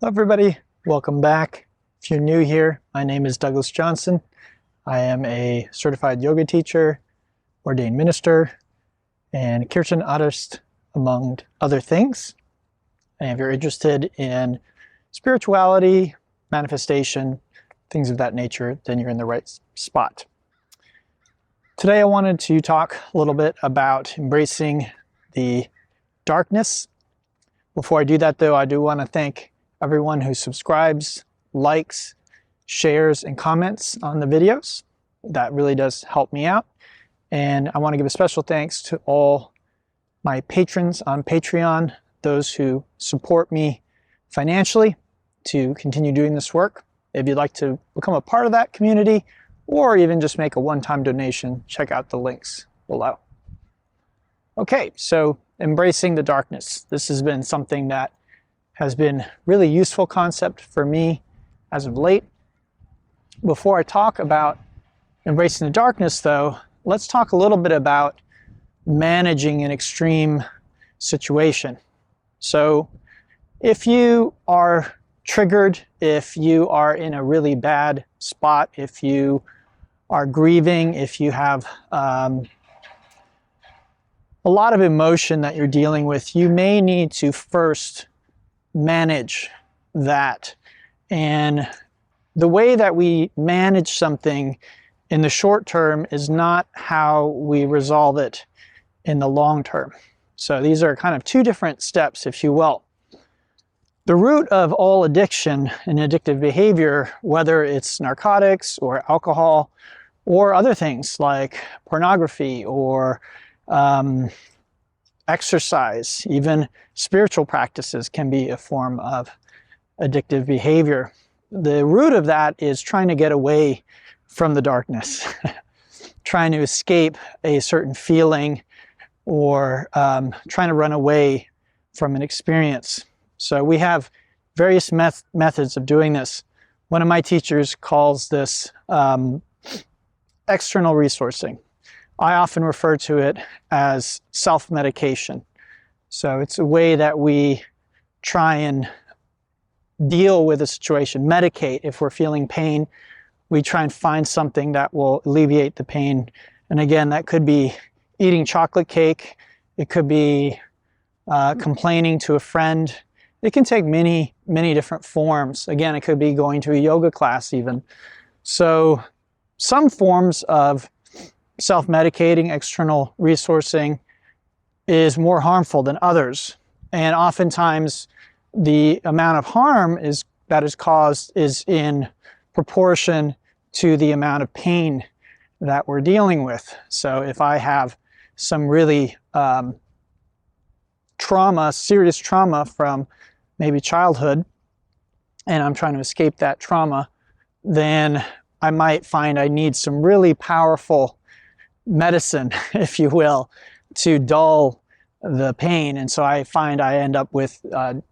Hello everybody, welcome back. If you're new here, my name is Douglas Johnson. I am a certified yoga teacher, ordained minister, and Kirtan artist, among other things. And if you're interested in spirituality, manifestation, things of that nature, then you're in the right spot. Today I wanted to talk a little bit about embracing the darkness. Before I do that though, I do want to thank everyone who subscribes, likes, shares, and comments on the videos. That really does help me out. And I want to give a special thanks to all my patrons on Patreon, those who support me financially to continue doing this work. If you'd like to become a part of that community, or even just make a one-time donation, check out the links below. Okay, so embracing the darkness. This has been something that has been really useful concept for me as of late. Before I talk about embracing the darkness though, let's talk a little bit about managing an extreme situation. So if you are triggered, if you are in a really bad spot, if you are grieving, if you have a lot of emotion that you're dealing with, you may need to first manage that. And the way that we manage something in the short term is not how we resolve it in the long term. So these are kind of two different steps, if you will. The root of all addiction and addictive behavior, whether it's narcotics or alcohol or other things like pornography or exercise, even spiritual practices can be a form of addictive behavior. The root of that is trying to get away from the darkness, trying to escape a certain feeling or trying to run away from an experience. So we have various methods of doing this. One of my teachers calls this external resourcing. I often refer to it as self-medication. So it's a way that we try and deal with a situation, medicate. If we're feeling pain, we try and find something that will alleviate the pain. And again, that could be eating chocolate cake. It could be complaining to a friend. It can take many, many different forms. Again, it could be going to a yoga class even. So some forms of self-medicating, external resourcing is more harmful than others. And oftentimes the amount of harm that is caused is in proportion to the amount of pain that we're dealing with. So if I have some really serious trauma from maybe childhood, and I'm trying to escape that trauma, then I might find I need some really powerful medicine, if you will, to dull the pain. And so I find I end up with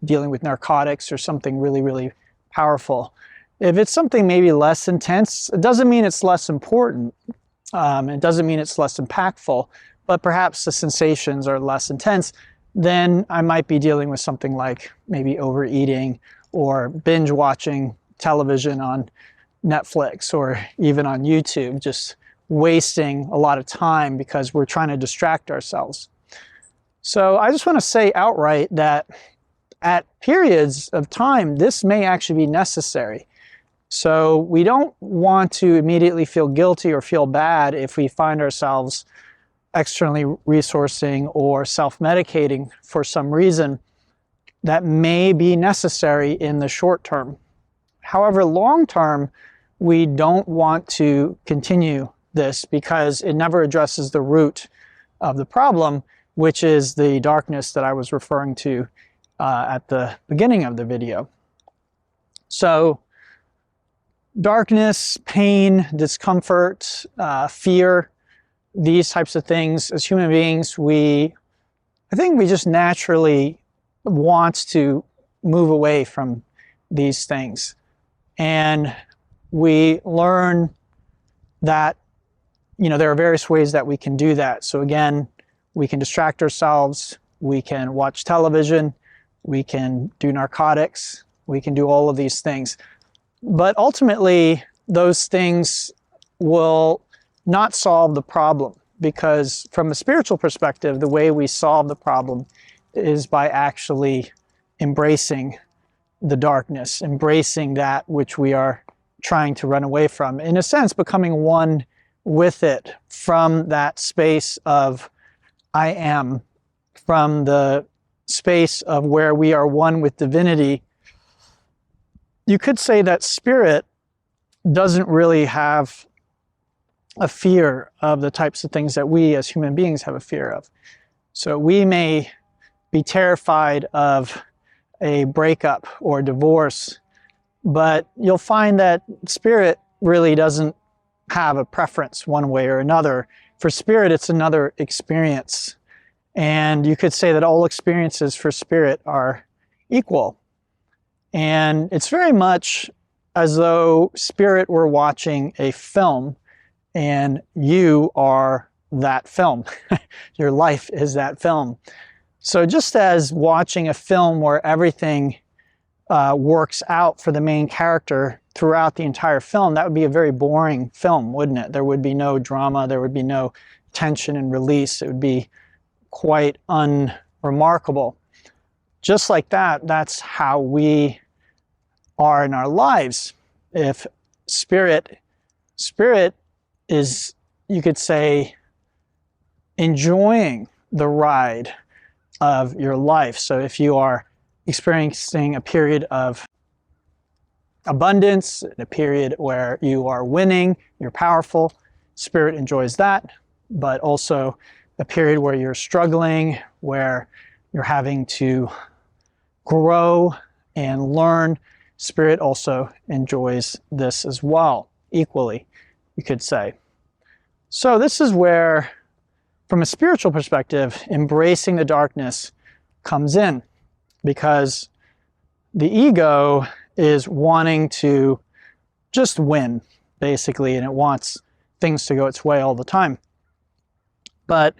dealing with narcotics or something really, really powerful. If it's something maybe less intense, it doesn't mean it's less important. It doesn't mean it's less impactful, but perhaps the sensations are less intense. Then I might be dealing with something like maybe overeating or binge watching television on Netflix or even on YouTube, just wasting a lot of time because we're trying to distract ourselves. So I just want to say outright that at periods of time, this may actually be necessary. So we don't want to immediately feel guilty or feel bad if we find ourselves externally resourcing or self-medicating for some reason that may be necessary in the short term. However, long term, we don't want to continue this because it never addresses the root of the problem, which is the darkness that I was referring to at the beginning of the video. So darkness, pain, discomfort, fear, these types of things, as human beings, I think we just naturally want to move away from these things. And we learn that there are various ways that we can do that. So again, we can distract ourselves, we can watch television, we can do narcotics, We can do all of these things. But ultimately, those things will not solve the problem, because from a spiritual perspective, the way we solve the problem is by actually embracing the darkness, embracing that which we are trying to run away from. In a sense, becoming one with it from that space of I am, from the space of where we are one with divinity. You could say that spirit doesn't really have a fear of the types of things that we as human beings have a fear of. So we may be terrified of a breakup or divorce, but you'll find that spirit really doesn't have a preference one way or another. For spirit, it's another experience. And you could say that all experiences for spirit are equal. And it's very much as though spirit were watching a film and you are that film. Your life is that film. So just as watching a film where everything works out for the main character throughout the entire film, that would be a very boring film, wouldn't it? There would be no drama, there would be no tension and release. It would be quite unremarkable. Just like that, that's how we are in our lives. If spirit is, you could say, enjoying the ride of your life. So if you are experiencing a period of abundance, a period where you are winning, you're powerful, spirit enjoys that. But also a period where you're struggling, where you're having to grow and learn, spirit also enjoys this as well, equally, you could say. So this is where, from a spiritual perspective, embracing the darkness comes in, because the ego is wanting to just win, basically, and it wants things to go its way all the time. But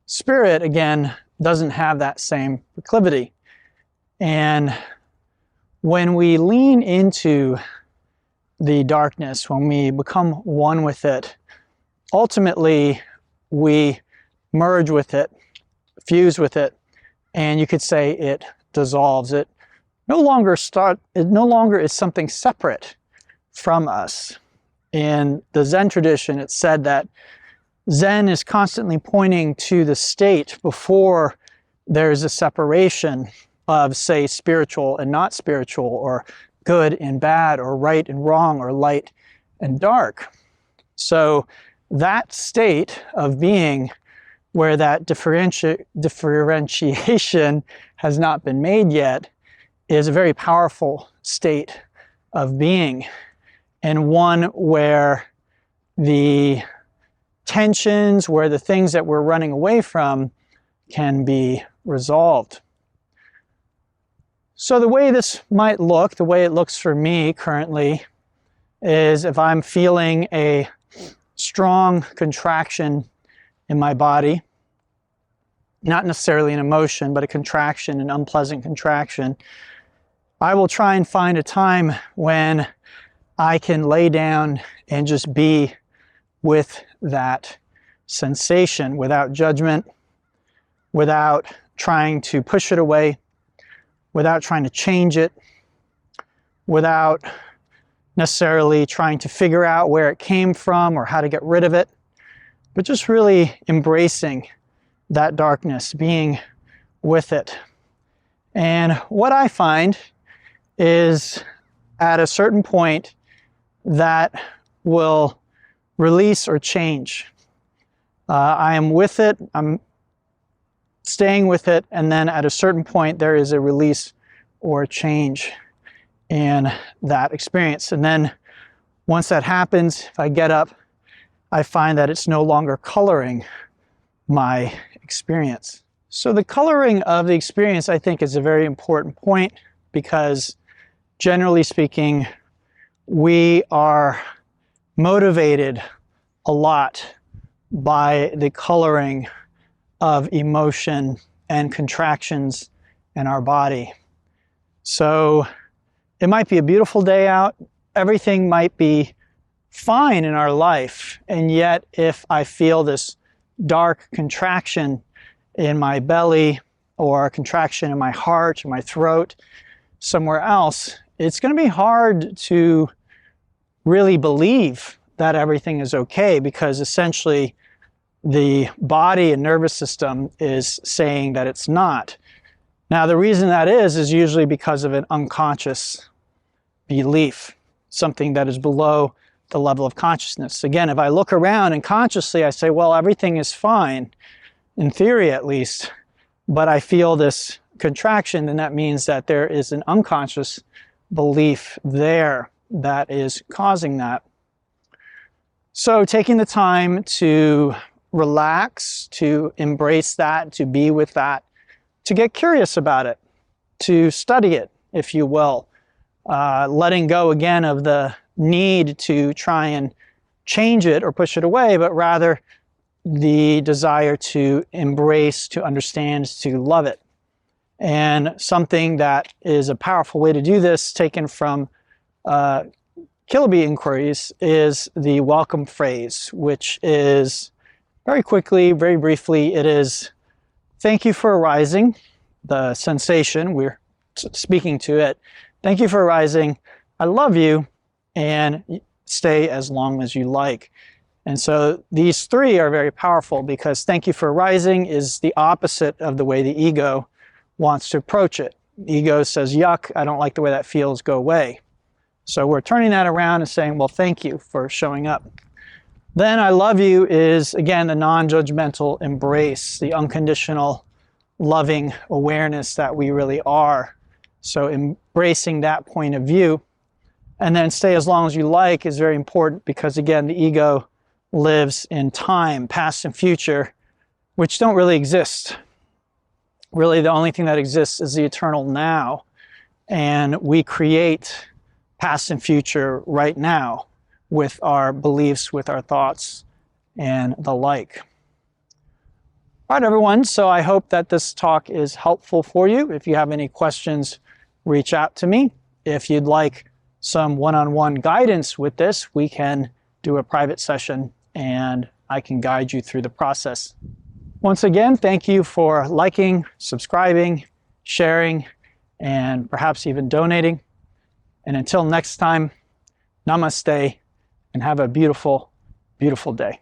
spirit, again, doesn't have that same proclivity. And when we lean into the darkness, when we become one with it, ultimately we merge with it, fuse with it, and you could say it dissolves. It no longer is something separate from us. In the Zen tradition, it's said that Zen is constantly pointing to the state before there's a separation of, say, spiritual and not spiritual, or good and bad, or right and wrong, or light and dark. So that state of being where that differentiation has not been made yet is a very powerful state of being, and one where the tensions, where the things that we're running away from can be resolved. So the way this might look, the way it looks for me currently, is if I'm feeling a strong contraction in my body, not necessarily an emotion, but a contraction, an unpleasant contraction, I will try and find a time when I can lay down and just be with that sensation without judgment, without trying to push it away, without trying to change it, without necessarily trying to figure out where it came from or how to get rid of it, but just really embracing that darkness, being with it. And what I find is at a certain point that will release or change. I am with it, I'm staying with it, and then at a certain point there is a release or change in that experience. And then once that happens, if I get up, I find that it's no longer coloring my experience. So the coloring of the experience, I think, is a very important point, because generally speaking, we are motivated a lot by the coloring of emotion and contractions in our body. So It might be a beautiful day out. Everything might be fine in our life. And yet, if I feel this dark contraction in my belly or a contraction in my heart or my throat, somewhere else, it's going to be hard to really believe that everything is okay, because essentially the body and nervous system is saying that it's not. Now, the reason that is usually because of an unconscious belief, something that is below the level of consciousness. Again, if I look around and consciously I say, well, everything is fine, in theory at least, but I feel this contraction, then that means that there is an unconscious belief there that is causing that. So taking the time to relax, to embrace that, to be with that, to get curious about it, to study it, if you will, letting go again of the need to try and change it or push it away, but rather the desire to embrace, to understand, to love it. And something that is a powerful way to do this, taken from Kilby inquiries, is the welcome phrase, which is very quickly, very briefly, it is, thank you for arising, the sensation, we're speaking to it. Thank you for arising, I love you, and stay as long as you like. And so these three are very powerful, because thank you for arising is the opposite of the way the ego wants to approach it. Ego says, yuck, I don't like the way that feels, go away. So we're turning that around and saying, well, thank you for showing up. Then I love you is, again, the non-judgmental embrace, the unconditional loving awareness that we really are. So embracing that point of view. And then stay as long as you like is very important, because again, the ego lives in time, past and future, which don't really exist. Really, the only thing that exists is the eternal now. And we create past and future right now with our beliefs, with our thoughts, and the like. All right, everyone. So I hope that this talk is helpful for you. If you have any questions, reach out to me. If you'd like some one-on-one guidance with this, we can do a private session and I can guide you through the process. Once again, thank you for liking, subscribing, sharing, and perhaps even donating. And until next time, namaste, and have a beautiful, beautiful day.